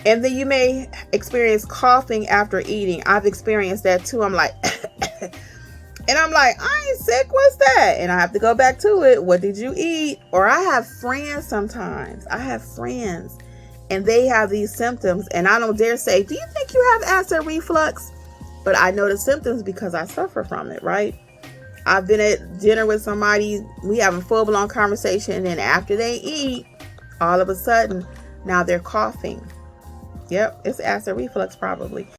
And then you may experience coughing after eating. I've experienced that too. I'm like, and I'm like, I ain't sick. What's that? And I have to go back to it. What did you eat? Or I have friends sometimes. And they have these symptoms. And I don't dare say, do you think you have acid reflux? But I know the symptoms because I suffer from it, right? I've been at dinner with somebody. We have a full-blown conversation. And after they eat, all of a sudden, now they're coughing. Yep, it's acid reflux probably.